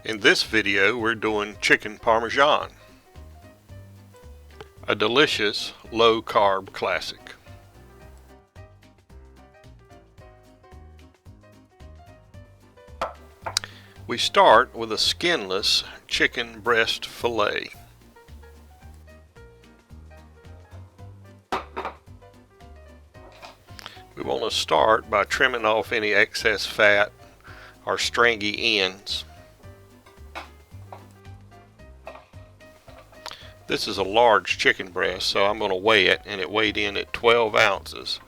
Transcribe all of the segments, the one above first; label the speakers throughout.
Speaker 1: In this video, we're doing chicken Parmesan, a delicious low-carb classic. We start with a skinless chicken breast fillet. We want to start by trimming off any excess fat or stringy ends. This is a large chicken breast, so I'm going to weigh it, and it weighed in at 12 ounces.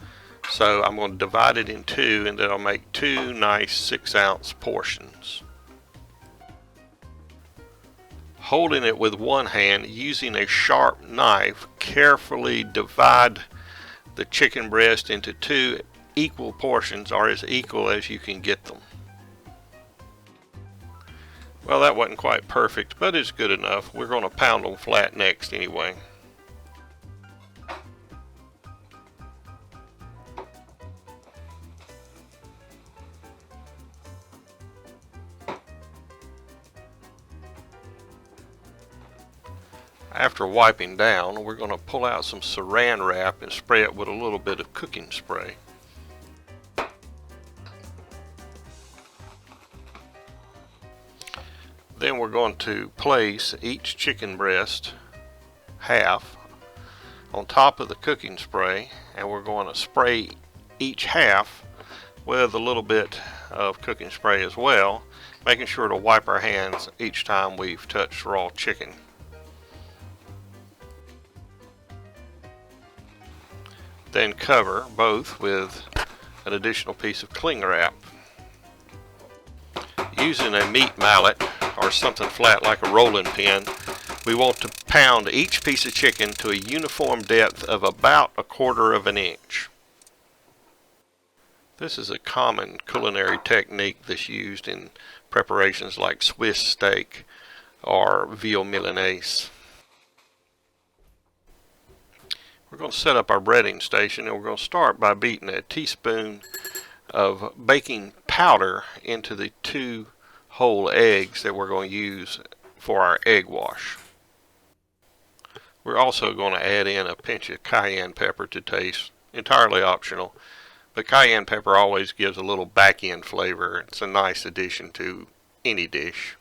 Speaker 1: So I'm going to divide it in two, and then I'll make two nice 6-ounce portions. Holding it with one hand, using a sharp knife, carefully divide the chicken breast into two equal portions, or as equal as you can get them. Well, that wasn't quite perfect, but it's good enough. We're going to pound them flat next anyway. After wiping down, we're going to pull out some saran wrap and spray it with a little bit of cooking spray. Then we're going to place each chicken breast half on top of the cooking spray, and we're going to spray each half with a little bit of cooking spray as well, making sure to wipe our hands each time we've touched raw chicken. Then cover both with an additional piece of cling wrap. Using a meat mallet or something flat like a rolling pin, we want to pound each piece of chicken to a uniform depth of about 1/4 of an inch. This is a common culinary technique that's used in preparations like Swiss steak or veal milanese. We're going to set up our breading station, and we're going to start by beating a teaspoon of baking powder into the 2 whole eggs that we're going to use for our egg wash. We're also going to add in a pinch of cayenne pepper to taste, entirely optional, but cayenne pepper always gives a little back end flavor. It's a nice addition to any dish.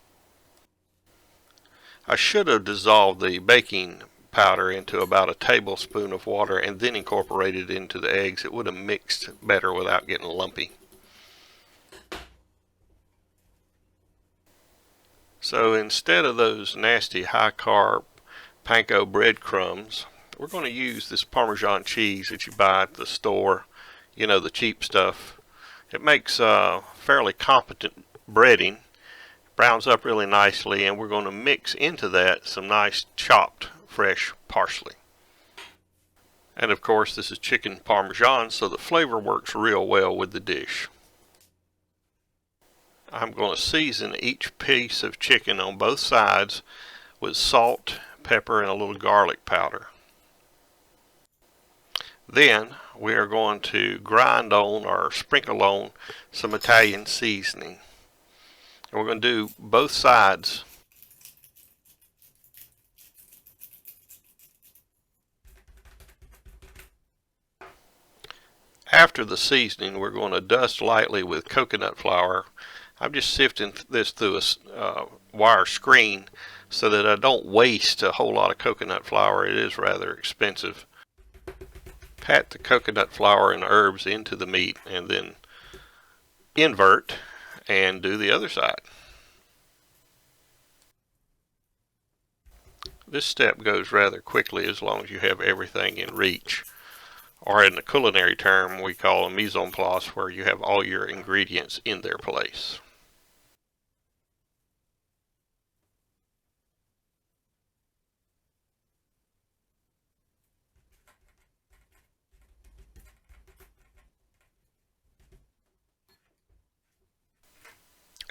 Speaker 1: I should have dissolved the baking powder into about a tablespoon of water and then incorporated it into the eggs. It would have mixed better without getting lumpy. So instead of those nasty high carb panko breadcrumbs, we're going to use this Parmesan cheese that you buy at the store, you know, the cheap stuff. It makes fairly competent breading, browns up really nicely, and we're going to mix into that some nice chopped fresh parsley. And of course, this is chicken Parmesan, so the flavor works real well with the dish. I'm going to season each piece of chicken on both sides with salt, pepper, and a little garlic powder. Then we are going to grind on or sprinkle on some Italian seasoning. And we're going to do both sides. After the seasoning, we're going to dust lightly with coconut flour. I'm just sifting this through a wire screen so that I don't waste a whole lot of coconut flour. It is rather expensive. Pat the coconut flour and herbs into the meat, and then invert and do the other side. This step goes rather quickly as long as you have everything in reach, or in the culinary term we call a mise en place, where you have all your ingredients in their place.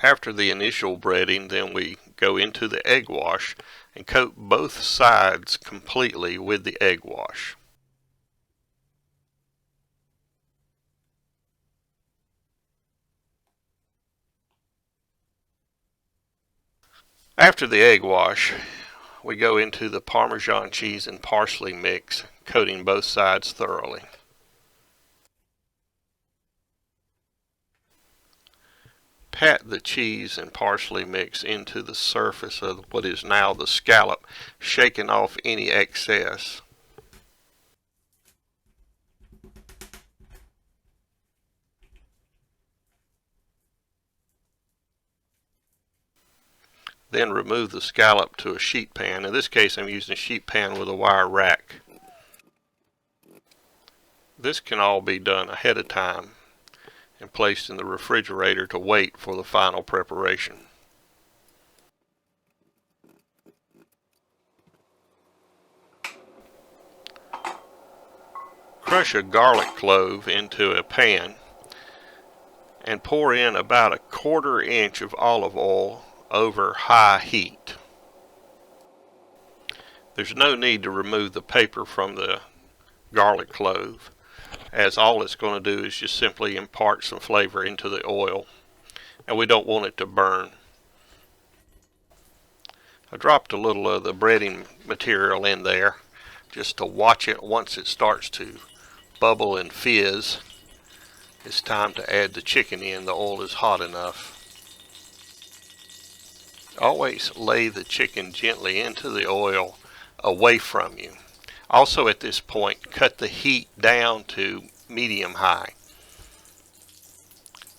Speaker 1: After the initial breading, then we go into the egg wash and coat both sides completely with the egg wash. After the egg wash, we go into the Parmesan cheese and parsley mix, coating both sides thoroughly. Pat the cheese and parsley mix into the surface of what is now the scallop, shaking off any excess. Then remove the scallop to a sheet pan. In this case, I'm using a sheet pan with a wire rack. This can all be done ahead of time and placed in the refrigerator to wait for the final preparation. Crush a garlic clove into a pan and pour in about a 1/4 inch of olive oil over high heat. There's no need to remove the paper from the garlic clove, as all it's going to do is just simply impart some flavor into the oil, and we don't want it to burn. I dropped a little of the breading material in there just to watch it. Once it starts to bubble and fizz, it's time to add the chicken in. The oil is hot enough. Always lay the chicken gently into the oil away from you. Also at this point, cut the heat down to medium-high.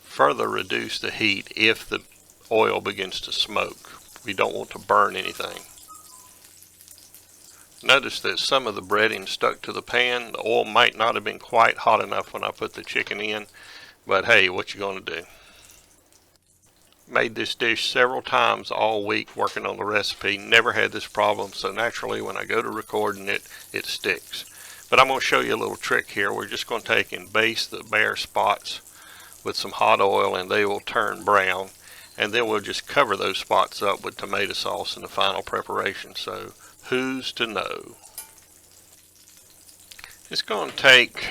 Speaker 1: Further reduce the heat if the oil begins to smoke. We don't want to burn anything. Notice that some of the breading stuck to the pan. The oil might not have been quite hot enough when I put the chicken in, but hey, what you gonna do? Made this dish several times all week working on the recipe. Never had this problem, so naturally when I go to recording it, it sticks. But I'm going to show you a little trick here. We're just going to take and baste the bare spots with some hot oil and they will turn brown. And then we'll just cover those spots up with tomato sauce in the final preparation. So who's to know? It's going to take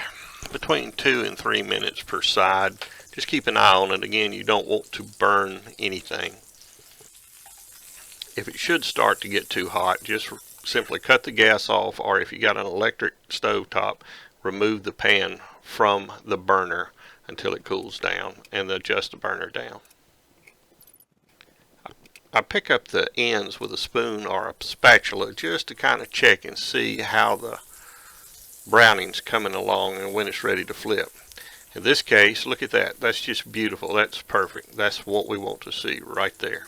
Speaker 1: between 2 and 3 minutes per side. Just keep an eye on it. Again, you don't want to burn anything. If it should start to get too hot, just simply cut the gas off, or if you got an electric stove top, remove the pan from the burner until it cools down and adjust the burner down. I pick up the ends with a spoon or a spatula just to kind of check and see how the browning's coming along and when it's ready to flip. In this case, look at that. That's just beautiful. That's perfect. That's what we want to see right there.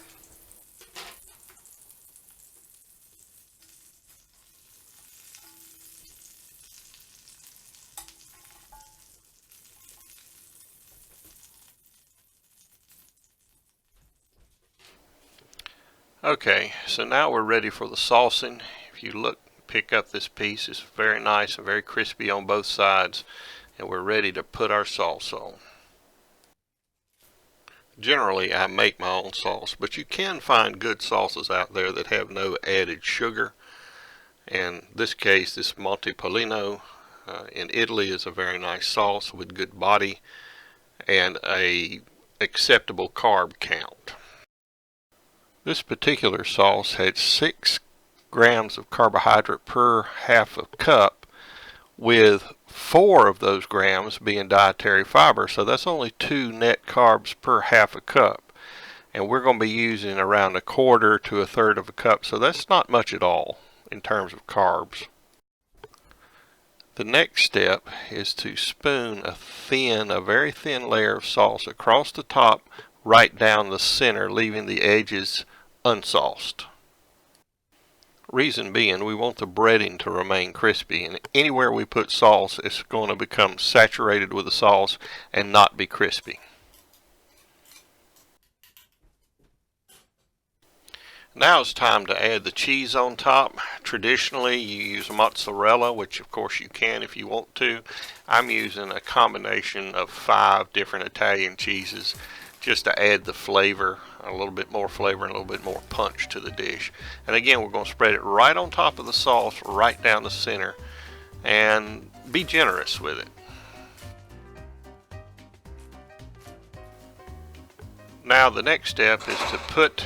Speaker 1: Okay, so now we're ready for the saucing. If you look, pick up this piece. It's very nice and very crispy on both sides. And we're ready to put our sauce on. Generally, I make my own sauce, but you can find good sauces out there that have no added sugar. In this case, this Montepolino in Italy is a very nice sauce with good body and a acceptable carb count. This particular sauce had 6 grams of carbohydrate per half a cup, with 4 of those grams being dietary fiber, so that's only 2 net carbs per half a cup, and we're going to be using around 1/4 to 1/3 of a cup, so that's not much at all in terms of carbs. The next step is to spoon a very thin layer of sauce across the top, right down the center, leaving the edges unsauced. Reason being, we want the breading to remain crispy, and anywhere we put sauce, it's going to become saturated with the sauce and not be crispy. Now it's time to add the cheese on top. Traditionally, you use mozzarella, which of course you can if you want to. I'm using a combination of 5 different Italian cheeses just to add the flavor, a little bit more flavor and a little bit more punch to the dish. And again, we're going to spread it right on top of the sauce, right down the center, and be generous with it. Now the next step is to put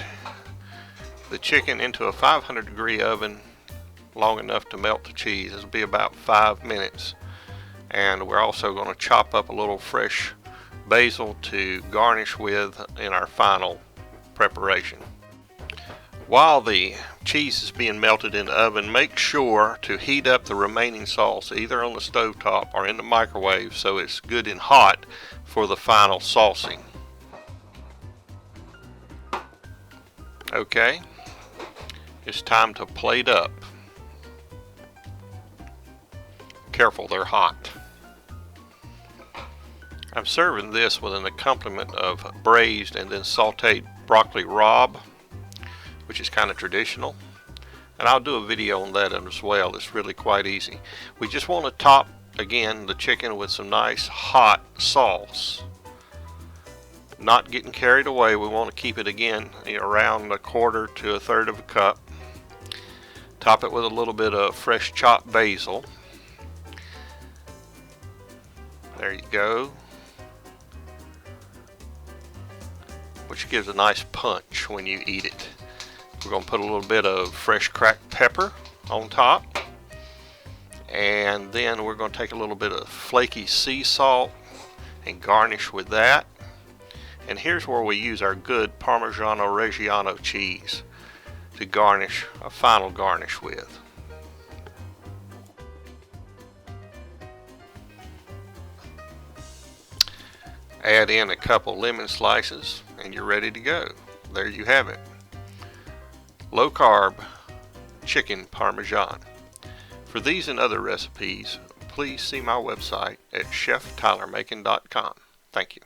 Speaker 1: the chicken into a 500-degree oven long enough to melt the cheese. It'll be about 5 minutes. And we're also going to chop up a little fresh basil to garnish with in our final preparation. While the cheese is being melted in the oven, make sure to heat up the remaining sauce either on the stovetop or in the microwave so it's good and hot for the final saucing. Okay, it's time to plate up. Careful, they're hot. I'm serving this with an accompaniment of braised and then sauteed broccoli rabe, which is kind of traditional, and I'll do a video on that as well. It's really quite easy. We just want to top again the chicken with some nice hot sauce. Not getting carried away, we want to keep it again around 1/4 to 1/3 of a cup. Top it with a little bit of fresh chopped basil. There you go, which gives a nice punch when you eat it. We're going to put a little bit of fresh cracked pepper on top, and then we're going to take a little bit of flaky sea salt and garnish with that. And here's where we use our good Parmesan Reggiano cheese to garnish, a final garnish with. Add in a couple lemon slices and you're ready to go. There you have it. Low carb chicken Parmesan. For these and other recipes, please see my website at cheftylermacon.com. Thank you.